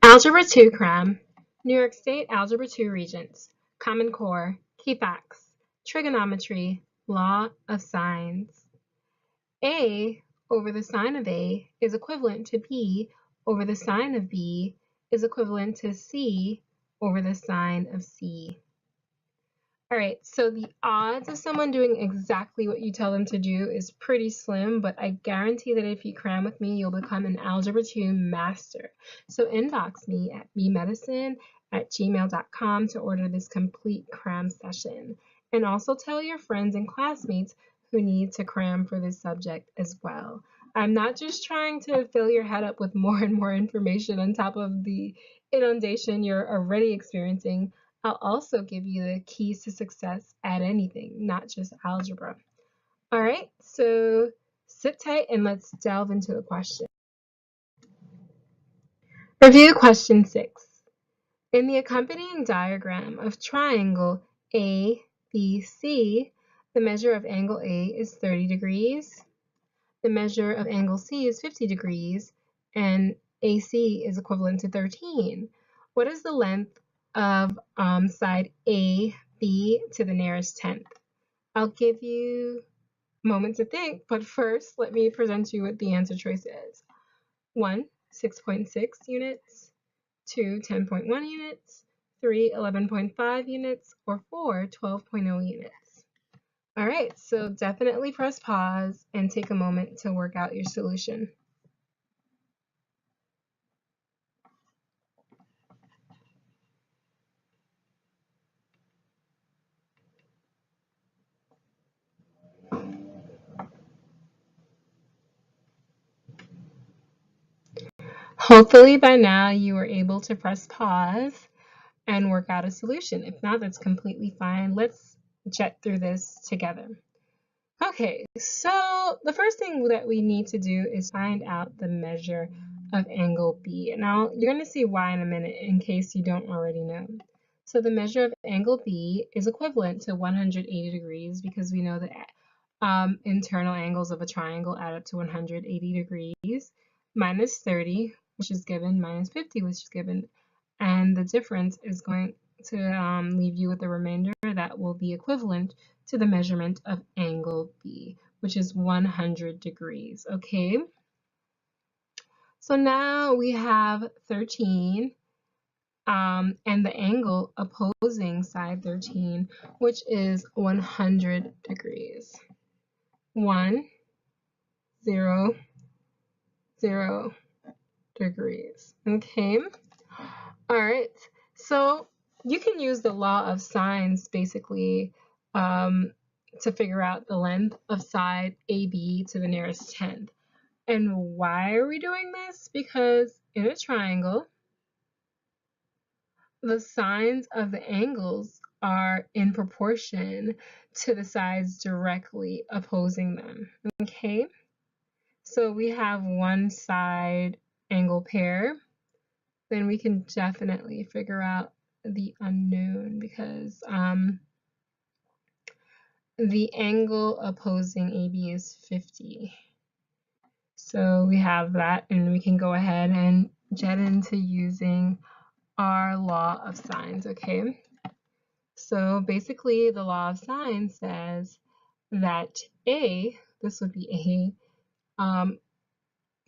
Algebra 2 Cram, New York State Algebra 2 Regents, Common Core, Key Facts, Trigonometry, Law of Sines. A over the sine of A is equivalent to B over the sine of B is equivalent to C over the sine of C. All right, so the odds of someone doing exactly what you tell them to do is pretty slim, but I guarantee that if you cram with me, you'll become an Algebra 2 master. So inbox me at bmedicine@gmail.com to order this complete cram session. And also tell your friends and classmates who need to cram for this subject as well. I'm not just trying to fill your head up with more and more information on top of the inundation you're already experiencing. I'll also give you the keys to success at anything, not just algebra. All right, so sit tight and let's delve into the question. Review question 6. In the accompanying diagram of triangle ABC, the measure of angle A is 30 degrees, the measure of angle C is 50 degrees, and AC is equivalent to 13. What is the length of side AB to the nearest tenth? I'll give you a moment to think, but first let me present you with the answer choice is. 1, 6.6 units, 2, 10.1 units, 3, 11.5 units, or 4, 12.0 units. All right, so definitely press pause and take a moment to work out your solution. Hopefully by now you were able to press pause and work out a solution. If not, that's completely fine. Let's jet through this together. Okay, so the first thing that we need to do is find out the measure of angle B. Now, you're going to see why in a minute in case you don't already know. So the measure of angle B is equivalent to 180 degrees because we know that internal angles of a triangle add up to 180 degrees, minus 30, which is given, minus 50, which is given, and the difference is going to leave you with a remainder that will be equivalent to the measurement of angle B, which is 100 degrees, okay? So now we have 13 and the angle opposing side 13, which is 100 degrees. 1, 0, 0 degrees, okay? All right, so you can use the law of sines basically to figure out the length of side AB to the nearest tenth. And why are we doing this? Because in a triangle, the sines of the angles are in proportion to the sides directly opposing them, okay? So we have one side angle pair, then we can definitely figure out the unknown because the angle opposing AB is 50. So we have that, and we can go ahead and jet into using our law of sines, okay? So basically the law of sines says that A, this would be A,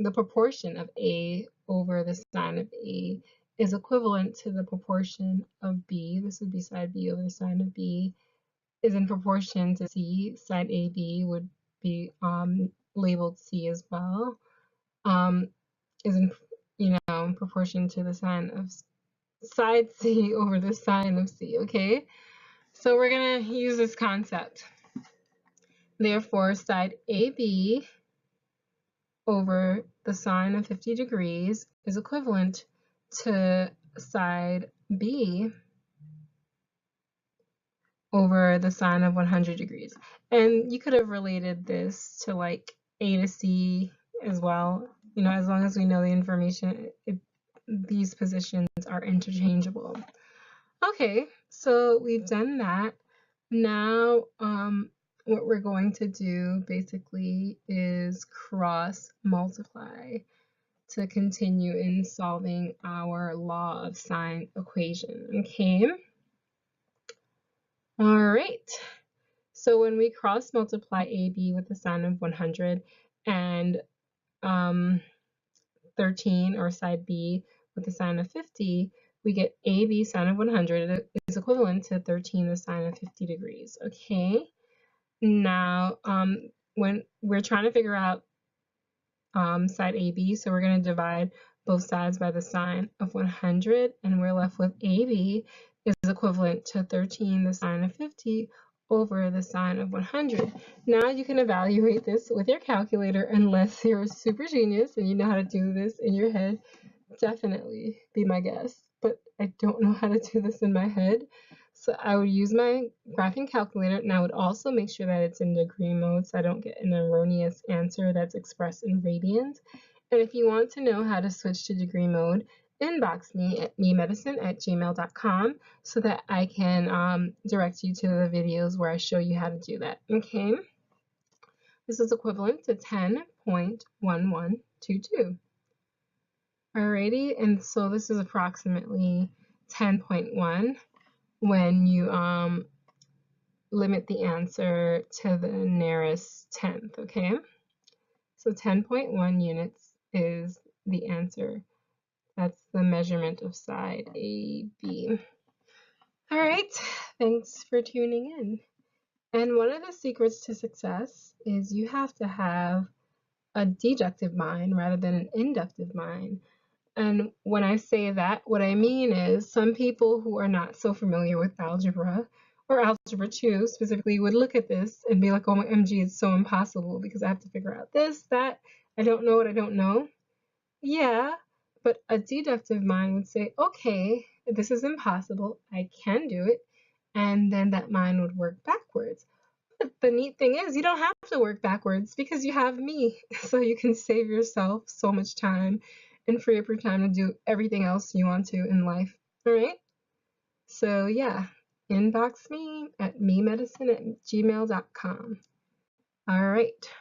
the proportion of A over the sine of A is equivalent to the proportion of B, this would be side B over the sine of B, is in proportion to C, side AB would be labeled C as well, is in proportion to the sine of side C over the sine of C, okay? So we're going to use this concept. Therefore, side AB over the sine of 50 degrees is equivalent to side B over the sine of 100 degrees. And you could have related this to like A to C as well. You know, as long as we know the information, these positions are interchangeable. Okay, so we've done that. Now, what we're going to do basically is cross multiply. to continue in solving our law of sine equation. Okay. All right. So when we cross multiply AB with the sign of 100 and 13, or side B, with the sign of 50, we get AB sine of 100 is equivalent to 13 the sine of 50 degrees. Okay. Now, when we're trying to figure out side AB, so we're going to divide both sides by the sine of 100, and we're left with AB is equivalent to 13 the sine of 50 over the sine of 100. Now you can evaluate this with your calculator, unless you're a super genius and you know how to do this in your head. Definitely be my guest, but I don't know how to do this in my head. So I would use my graphing calculator, and I would also make sure that it's in degree mode so I don't get an erroneous answer that's expressed in radians. And if you want to know how to switch to degree mode, inbox me at memedicine@gmail.com so that I can direct you to the videos where I show you how to do that. Okay. This is equivalent to 10.1122. Alrighty, and so this is approximately 10.1 when you limit the answer to the nearest tenth, okay? So 10.1 units is the answer. That's the measurement of side AB. All right, thanks for tuning in. And one of the secrets to success is you have to have a deductive mind rather than an inductive mind. And when I say that, what I mean is some people who are not so familiar with algebra, or algebra 2 specifically, would look at this and be like, oh my MG, it's so impossible because I have to figure out this, that, I don't know what I don't know. Yeah, but a deductive mind would say, okay, this is impossible, I can do it, and then that mind would work backwards. But the neat thing is you don't have to work backwards because you have me, so you can save yourself so much time and free up your time to do everything else you want to in life. All right? So yeah, inbox me at memedicine@gmail.com. All right.